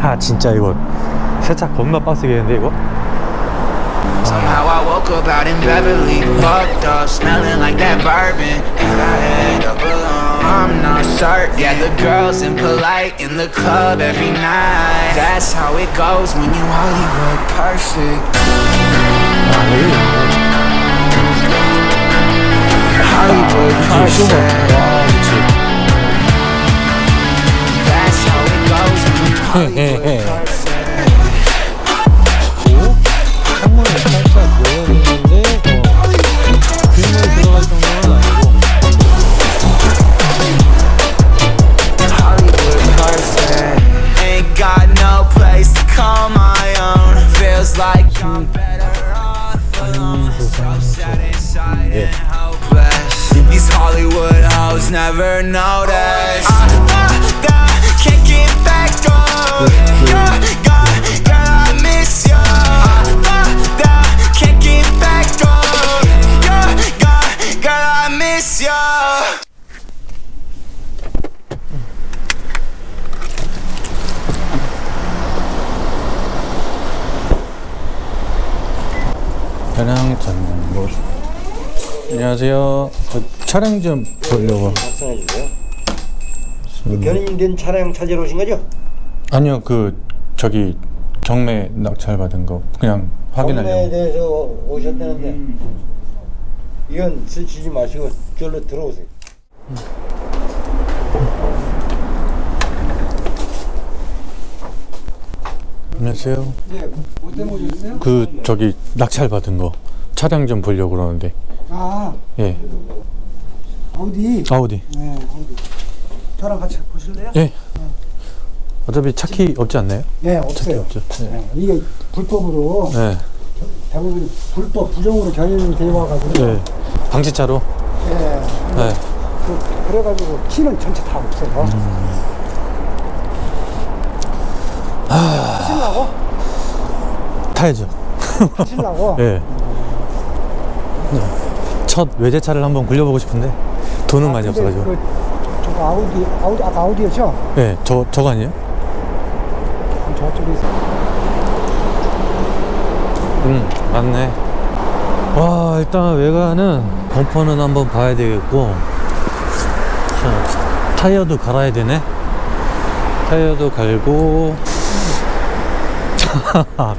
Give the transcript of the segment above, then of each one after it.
아 진짜 이거 세차 겁나 빡세겠는데 이거? Somehow I woke up out in Beverly, fucked up, smelling like that bourbon, and I end up alone. I'm not certain. Yeah, the girls impolite in the club every night. That's how it goes when you Hollywood perfect. Hollywood perfect. That's how it goes when you Hollywood perfect. 창문을 살짝 열어놓는데 빗물이 들어갈 정도는 아니고. Hollywood perfect. Ain't got no place to call my own. Feels like I'm better off alone. So sad inside and hopeless. These Hollywood hoes never notice. Can't get back up. Girl, I miss you. Can't get back up. Girl, I miss you. 차량 전문. 안녕하세요. 차량 좀 보려고. 작성해 주세요. 견인된 차량 찾으러 오신 거죠? 아니요, 저기 경매 낙찰 받은 거 그냥 경매에 확인하려고. 대해서 오셨다는데 이건 스치지 마시고 절로 들어오세요. 안녕하세요. 네, 뭐 때문에 오셨어요? 저기 낙찰 받은 거 차량 좀 보려고 그러는데. 아, 예. 아우디. 아우디. 네, 아우디. 저랑 같이 보실래요? 예. 어차피 차키 없지 않나요? 네, 차키 없어요. 없죠. 예. 네, 이게 불법으로 네. 대부분 불법 부정으로 견인이 되어 와가지고. 예. 방치차로. 네. 네. 그래가지고 키는 전체 다 없어요. 하시려고? 타야죠. 하시려고? 예. 첫 외제차를 한번 굴려보고 싶은데 돈은 많이 근데 없어가지고. 저거 아까 아우디였죠? 예. 저거 아니에요? 저쪽에 있어. 맞네. 와, 일단 외관은 범퍼는 한번 봐야 되겠고. 자, 타이어도 갈아야 되네. 타이어도 갈고.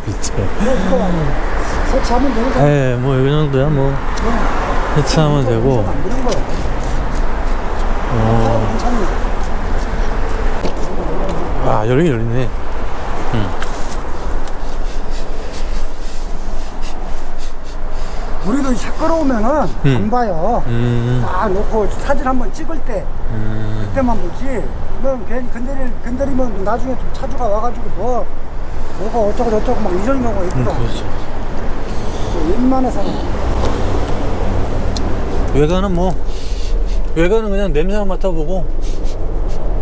미쳐. 세차하면 되는 거. 예, 뭐, 이 정도야, 뭐. 세차하면 되고. 안 되는 거예요. 괜찮네. 아, 열리긴 열리네. 우리도 차 끌어오면은 안 봐요. 딱 놓고 사진 한번 찍을 때 그때만 보지. 그럼 괜히 건드리면 나중에 좀 차주가 와가지고 뭐가 어쩌고 저쩌고 막 이런 경우가 있거든. 그렇죠. 웬만해서는 외관은 그냥 냄새만 맡아보고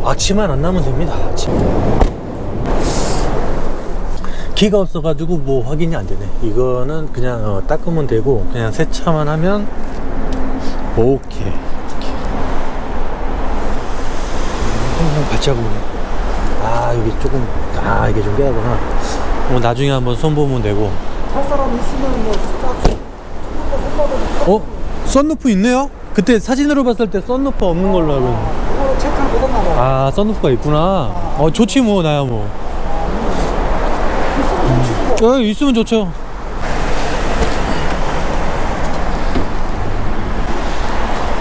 악취만 안 나면 됩니다. 악취. 기가 없어가지고 뭐 확인이 안 되네. 이거는 그냥 닦으면 되고 그냥 세차만 하면 오케이. 같이 하고 있네. 아, 여기 조금 이게 좀 깨하구나. 뭐 나중에 한번 손 보면 되고. 할 사람 있으면 뭐싹 썬루프 있네요? 그때 사진으로 봤을 때 썬루프 없는 걸로 알고 있는데. 그거를 체크를 못했나 봐. 아, 썬루프가 있구나. 좋지 뭐, 나야 뭐. 있으면 좋죠.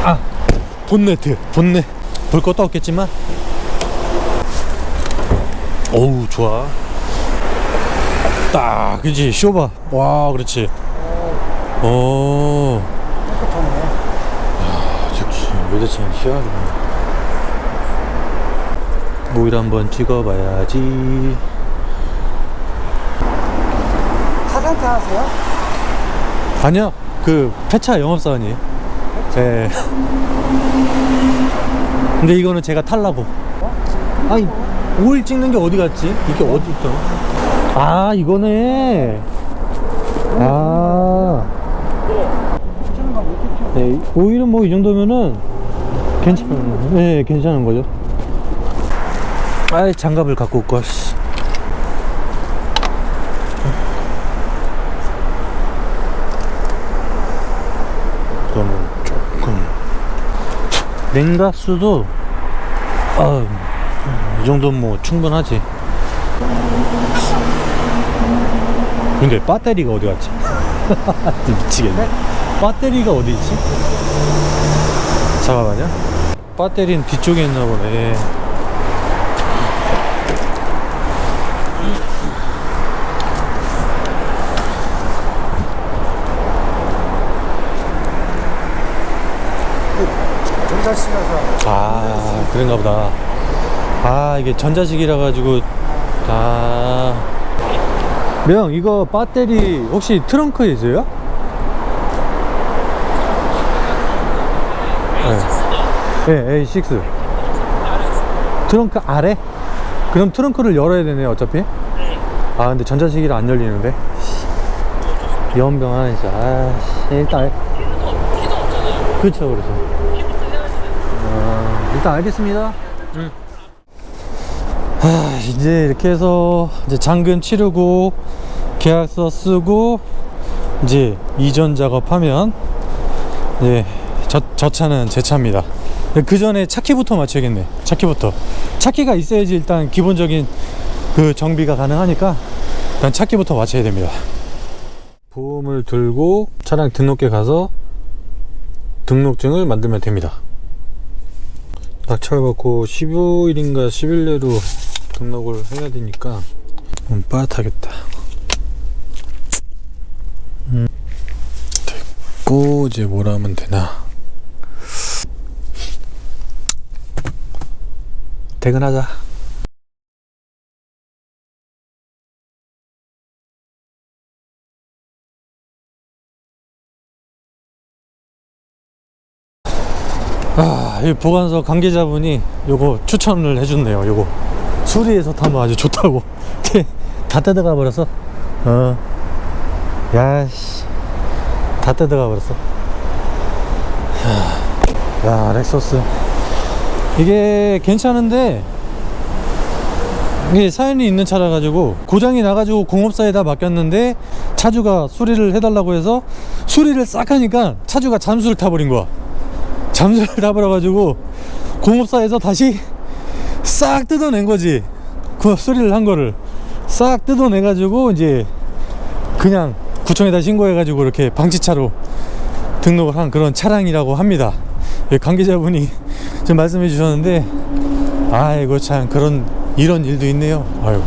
아, 본넷. 볼 것도 없겠지만. 어우, 좋아. 딱, 그지? 쇼바. 와, 그렇지. 오. 역시 외제차는 희한하네. 오일 한번 찍어봐야지. 카센터 하세요? 아니요, 폐차 영업사원이에요. 네. 근데 이거는 제가 탈라고. 아니, 오일 찍는 게 어디 갔지? 이게 어디 있더라? 아, 이거네. 아. 네, 오일은 뭐 이 정도면은 괜찮은 거죠. 아이, 장갑을 갖고 올걸. 냉각수도 이 정도는 뭐 충분하지. 근데 배터리가 어디 갔지? 미치겠네. 배터리가 어디 있지? 잠깐만요. 배터리는 뒤쪽에 있나 보네. 전자식이라서. 아, 그런가 보다. 아, 이게 전자식이라 가지고. 명, 이거 배터리 혹시 트렁크에 있어요? 네, A6 트렁크 아래? 그럼 트렁크를 열어야 되네 어차피. 아, 근데 전자식이라 안 열리는데. 연병 하나 진짜. 아씨, 일단 그렇죠. 일단 알겠습니다. 이제 이렇게 해서 이제 잔금 치르고 계약서 쓰고 이제 이전 작업하면 이제 저 차는 제 차입니다. 그 전에 차키부터 맞춰야겠네. 차키가 있어야지 일단 기본적인 그 정비가 가능하니까 일단 차키부터 맞춰야 됩니다. 보험을 들고 차량 등록에 가서 등록증을 만들면 됩니다. 낙찰 받고 15일인가 10일 내로 등록을 해야 되니까 빠듯하겠다. 됐고 이제 뭐라 하면 되나. 퇴근하자. 이 보관소 관계자분이 요거 추천을 해줬네요. 요거 수리해서 타면 아주 좋다고. 다 뜯어가 버렸어. 야씨, 다 뜯어가 버렸어. 야, 렉서스 이게 괜찮은데 이게 사연이 있는 차라 가지고 고장이 나가지고 공업사에다 맡겼는데 차주가 수리를 해달라고 해서 수리를 싹 하니까 차주가 잠수를 타버린 거야. 잠수를 타버려가지고 공업사에서 다시 싹 뜯어낸 거지. 그 수리를 한 거를 싹 뜯어내가지고 이제 그냥 구청에다 신고해가지고 이렇게 방치차로 등록을 한 그런 차량이라고 합니다. 관계자분이 좀 말씀해 주셨는데 아이고 참 이런 일도 있네요. 아이고.